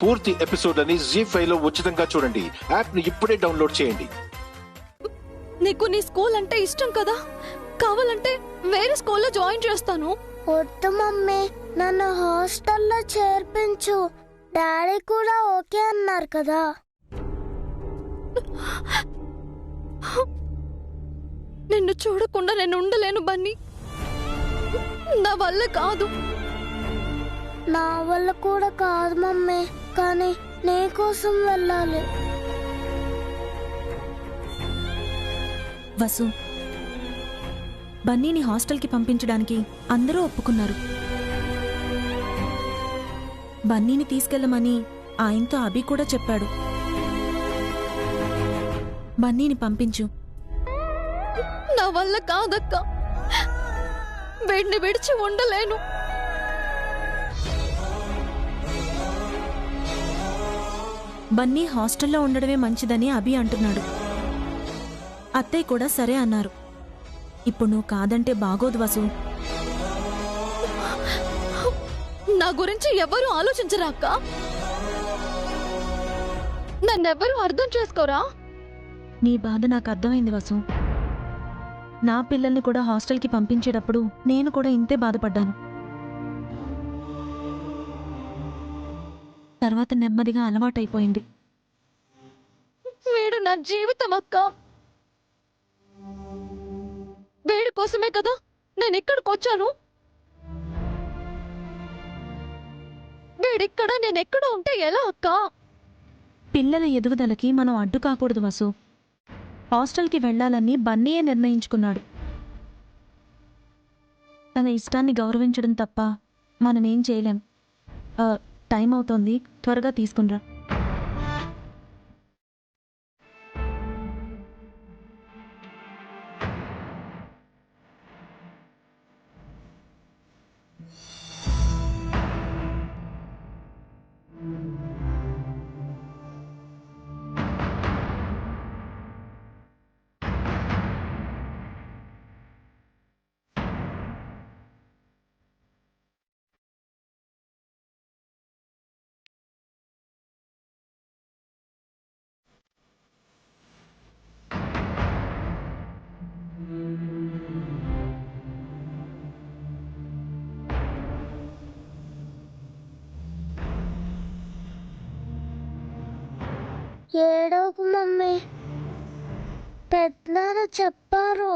పూర్తి ఎపిసోడ్ అని జీ5 లో ఉచితంగా చూడండి. యాప్ ని ఇప్పుడే డౌన్లోడ్ చేయండి. నీకు నీ స్కూల్ అంటే ఇష్టం కదా, కావాలంటే వేరే స్కూల్లో జాయిన్ చేస్తాను. వద్దు మమ్మీ, నన్ను హాస్టల్లో చేర్పించు. డాడీ కూడా ఓకే అన్నారు కదా. నిన్ను చూడకుండా నేను ఉండలేను బన్నీ, నా వల్ల కాదు. నా వల్ల కూడా కాదు మమ్మీ, కానీ నీ కోసం వెళ్ళాలి. వసు, బన్నీని హాస్టల్కి పంపించడానికి అందరూ ఒప్పుకున్నారు. బన్నీని తీసుకెళ్లమని ఆయనతో అభి కూడా చెప్పాడు. బన్నీని పంపించు. నా వల్ల కాదక్క, వీడిని విడిచి ఉండలేను. బన్నీ హాస్టల్లో ఉండడమే మంచిదని అభి అంటున్నాడు. అత్తయ్య కూడా సరే అన్నారు. ఇప్పుడు నువ్వు కాదంటే బాగోదు వసు. నా గురించి ఎవరు ఆలోచించరా అక్క? నన్నెవరూ అర్థం చేసుకోరా? నీ బాధ నాకు అర్థమైంది వసు. నా పిల్లల్ని కూడా హాస్టల్కి పంపించేటప్పుడు నేను కూడా ఇంతే బాధపడ్డాను. తర్వాత నెమ్మదిగా అలవాటైపోయింది. వీడు నా జీవితం అక్క. వీడి కోసమే కదా నేను ఇక్కడికి వచ్చాను. వీడిక్కడ, నేను ఎక్కడ ఉంటే ఎలా అక్క? పిల్లల ఎదుగుదలకి మనం అడ్డు కాకూడదు వసు. హాస్టల్కి వెళ్లాలని బన్నీయే నిర్ణయించుకున్నాడు. తన ఇష్టాన్ని గౌరవించడం తప్ప మనమేం చేయలేం. టైం అవుతోంది, త్వరగా తీసుకునిరా. ఏడోకు మమ్మీ, పెద్దనాన్న చెప్పారు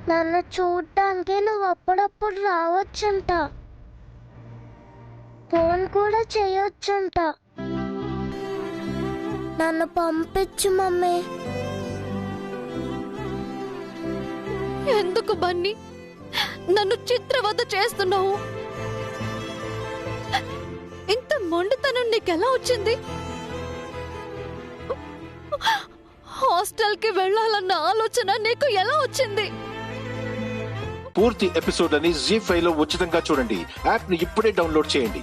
నన్ను చూడ్డానికి నువ్వు అప్పుడప్పుడు రావచ్చంట, ఫోన్ కూడా చేయొచ్చంట. నన్ను పంపించు మమ్మీ. ఎందుకు బన్నీ నన్ను చిత్రవద చేస్తున్నావు? ఇంత మొండితనం నీకెలా వచ్చింది? హాస్టల్కి వెళ్ళాలన్న ఆలోచన నీకు ఎలా వచ్చింది? పూర్తి ఎపిసోడ్ అని జీ5 లో ఉచితంగా చూడండి. యాప్ ని ఇప్పుడే డౌన్లోడ్ చేయండి.